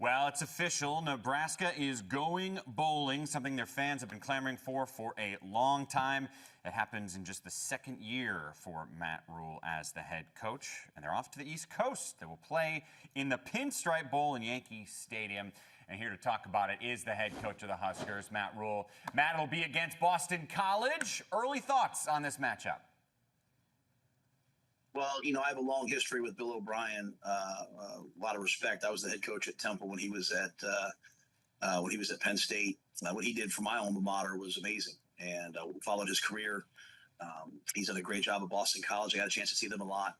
Well, it's official. Nebraska is going bowling, something their fans have been clamoring for a long time. It happens in just the second year for Matt Rhule as the head coach. And they're off to the East Coast. They will play in the Pinstripe Bowl in Yankee Stadium. And here to talk about it is the head coach of the Huskers, Matt Rhule. Matt, it'll be against Boston College. Early thoughts on this matchup? Well, I have a long history with Bill O'Brien. A lot of respect. I was the head coach at Temple when he was at Penn State. What he did for my alma mater was amazing, and followed his career. He's done a great job at Boston College. I got a chance to see them a lot,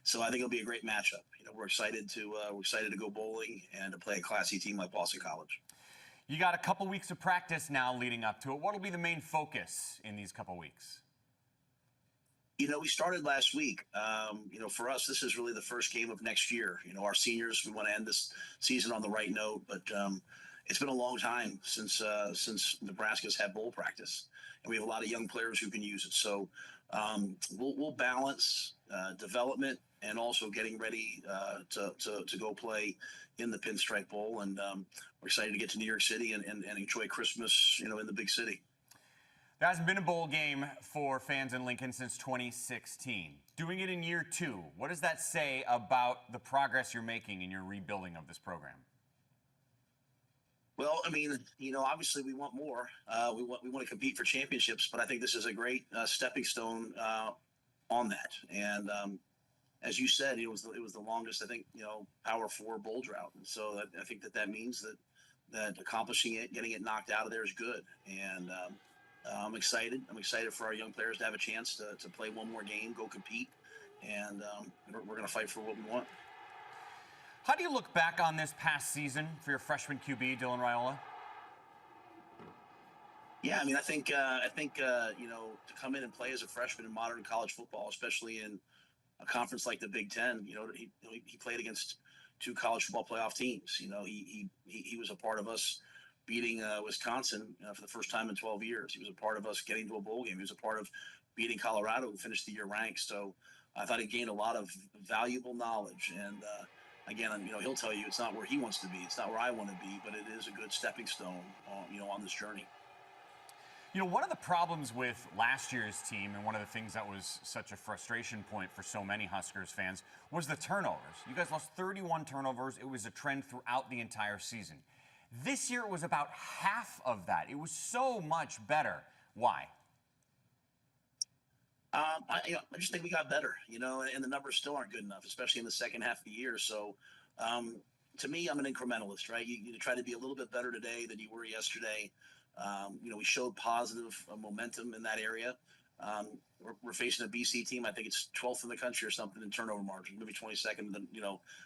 so I think it'll be a great matchup. We're excited to go bowling and to play a classy team like Boston College. You got a couple weeks of practice now leading up to it. What will be the main focus in these couple weeks? We started last week. For us, this is really the first game of next year. Our seniors, we want to end this season on the right note, but it's been a long time since Nebraska's had bowl practice, and we have a lot of young players who can use it. So we'll balance development and also getting ready to go play in the Pinstripe Bowl, and we're excited to get to New York City and enjoy Christmas, in the big city. There hasn't been a bowl game for fans in Lincoln since 2016. Doing it in year 2, what does that say about the progress you're making in your rebuilding of this program? Well, obviously we want more. We want to compete for championships, but I think this is a great stepping stone on that. And as you said, it was the longest, I think, Power 4 bowl drought. And so I think that means that accomplishing it, getting it knocked out of there is good. And I'm excited. I'm excited for our young players to have a chance to play one more game, go compete, and we're going to fight for what we want. How do you look back on this past season for your freshman QB, Dylan Rhule? Yeah, I think to come in and play as a freshman in modern college football, especially in a conference like the Big Ten, he played against 2 college football playoff teams. He was a part of us beating Wisconsin for the first time in 12 years. He was a part of us getting to a bowl game. He was a part of beating Colorado, who finished the year ranked. So I thought he gained a lot of valuable knowledge. And again, he'll tell you it's not where he wants to be. It's not where I want to be, but it is a good stepping stone, on this journey. One of the problems with last year's team, and one of the things that was such a frustration point for so many Huskers fans, was the turnovers. You guys lost 31 turnovers. It was a trend throughout the entire season. This year, it was about half of that. It was so much better. Why? I just think we got better, and the numbers still aren't good enough, especially in the second half of the year. So, to me, I'm an incrementalist, right? You try to be a little bit better today than you were yesterday. We showed positive momentum in that area. We're facing a BC team. I think it's 12th in the country or something in turnover margin, maybe 22nd. Then,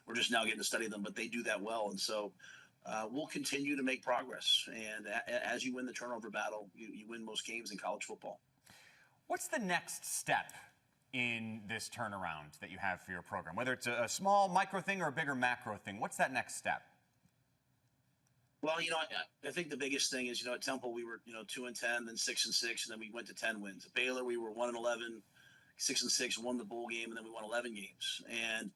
we're just now getting to study them, but they do that well. And so we'll continue to make progress. And as you win the turnover battle, you win most games in college football. What's the next step in this turnaround that you have for your program? Whether it's a small micro thing or a bigger macro thing, what's that next step? Well, I think the biggest thing is, at Temple we were, 2-10, then 6-6, and then we went to 10 wins. At Baylor we were 1-11, 6-6, won the bowl game, and then we won 11 games. And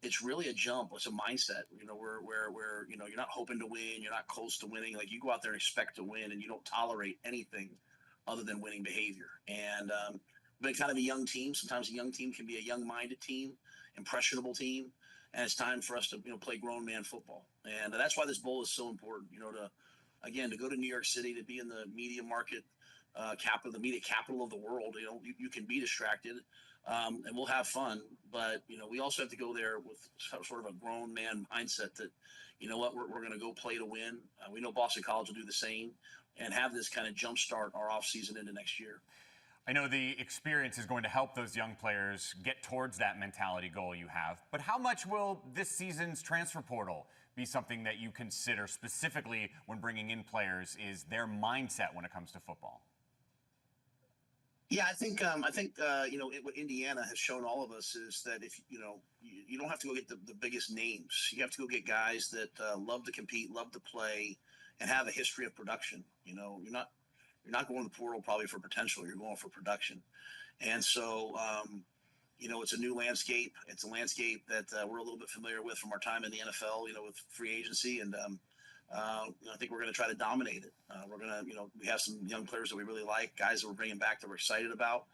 it's really a jump. It's a mindset, where you're not hoping to win, you're not close to winning. Like, you go out there and expect to win, and you don't tolerate anything other than winning behavior. And we've been kind of a young team. Sometimes a young team can be a young-minded team, impressionable team. And it's time for us to, play grown man football. And that's why this bowl is so important, to go to New York City, to be in the media market capital, the media capital of the world. You can be distracted, and we'll have fun. But, we also have to go there with sort of a grown man mindset that, we're going to go play to win. We know Boston College will do the same and have this kind of jumpstart our offseason into next year. I know the experience is going to help those young players get towards that mentality goal you have, but how much will this season's transfer portal be something that you consider specifically when bringing in players, is their mindset when it comes to football? Yeah, I think what Indiana has shown all of us is that if you don't have to go get the biggest names. You have to go get guys that love to compete, love to play, and have a history of production. You're not going to the portal probably for potential. You're going for production. And so It's a new landscape. It's a landscape that we're a little bit familiar with from our time in the NFL, with free agency. And I think we're going to try to dominate it. We're going to, we have some young players that we really like, guys that we're bringing back that we're excited about.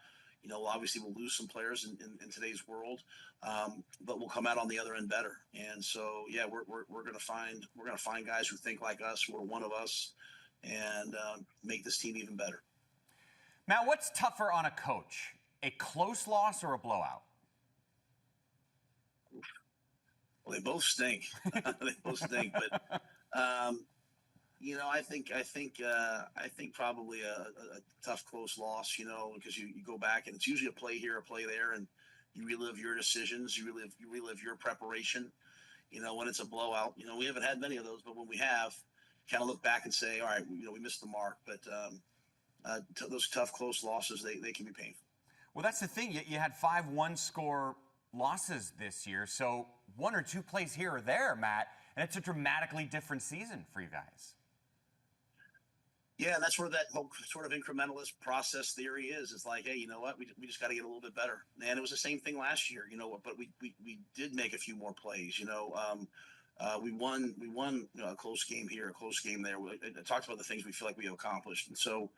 Obviously we'll lose some players in today's world, but we'll come out on the other end better. And so, yeah, we're going to find guys who think like us, who are one of us, and make this team even better. Matt, what's tougher on a coach, a close loss or a blowout? Well, they both stink. They both stink, but I think probably a tough close loss, because you go back and it's usually a play here, a play there, and you relive your decisions, you relive your preparation. When it's a blowout, we haven't had many of those, but when we have, kind of look back and say, all right, we missed the mark. But those tough close losses, they can be painful. Well, that's the thing. You had 5 one-score losses this year, so 1 or 2 plays here or there, Matt, and it's a dramatically different season for you guys. Yeah, and that's where that whole sort of incrementalist process theory is. It's like, hey, you know what? We just got to get a little bit better. And it was the same thing last year, but we did make a few more plays. We won a close game here, a close game there. I talked about the things we feel like we accomplished. And so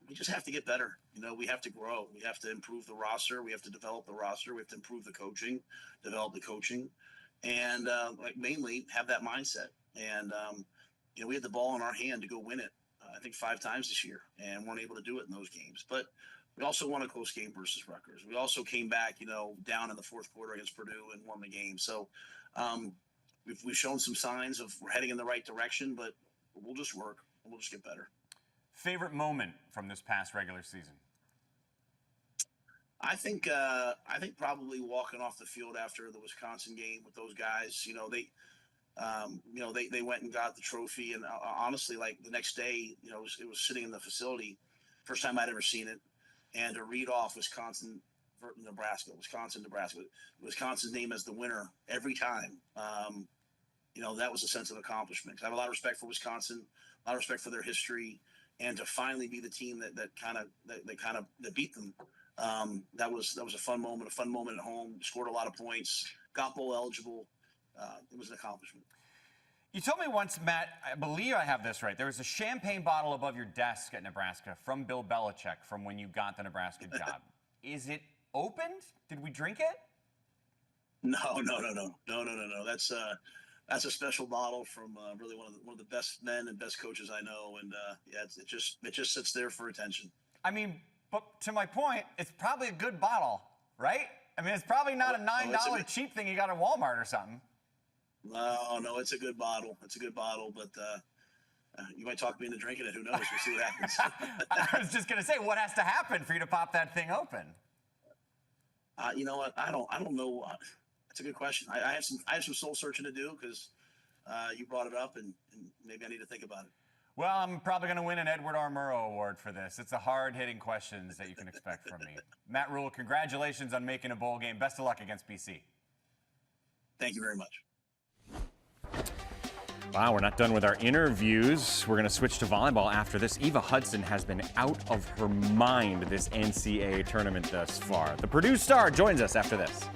we just have to get better. We have to grow. We have to improve the roster. We have to develop the roster. We have to improve the coaching, develop the coaching, and mainly have that mindset. And, we had the ball in our hand to go win it. I think 5 times this year, and weren't able to do it in those games. But we also won a close game versus Rutgers. We also came back, down in the fourth quarter against Purdue and won the game. So we've shown some signs of we're heading in the right direction, but we'll just work and we'll just get better. Favorite moment from this past regular season? I think probably walking off the field after the Wisconsin game with those guys. They went and got the trophy, and honestly, like the next day, it was sitting in the facility, first time I'd ever seen it, and to read off Nebraska, Wisconsin's name as the winner every time. That was a sense of accomplishment. I have a lot of respect for Wisconsin, a lot of respect for their history, and to finally be the team that beat them. That was a fun moment at home. Scored a lot of points, got bowl eligible. It was an accomplishment. You told me once, Matt, I believe I have this right, there was a champagne bottle above your desk at Nebraska from Bill Belichick from when you got the Nebraska job. Is it opened? Did we drink it? No. That's a special bottle from really one of the best men and best coaches I know, and it just sits there for attention. I mean, but to my point, it's probably a good bottle, right? I mean, it's probably not a $9 cheap thing you got at Walmart or something. No, it's a good bottle. It's a good bottle, but you might talk me into drinking it. Who knows? We'll see what happens. I was just going to say, what has to happen for you to pop that thing open? You know what? I don't know. That's a good question. I have some soul searching to do because you brought it up, and maybe I need to think about it. Well, I'm probably going to win an Edward R. Murrow Award for this. It's the hard-hitting questions that you can expect from me. Matt Rhule, congratulations on making a bowl game. Best of luck against BC. Thank you very much. Wow, we're not done with our interviews. We're going to switch to volleyball after this. Eva Hudson has been out of her mind this NCAA tournament thus far. The Purdue star joins us after this.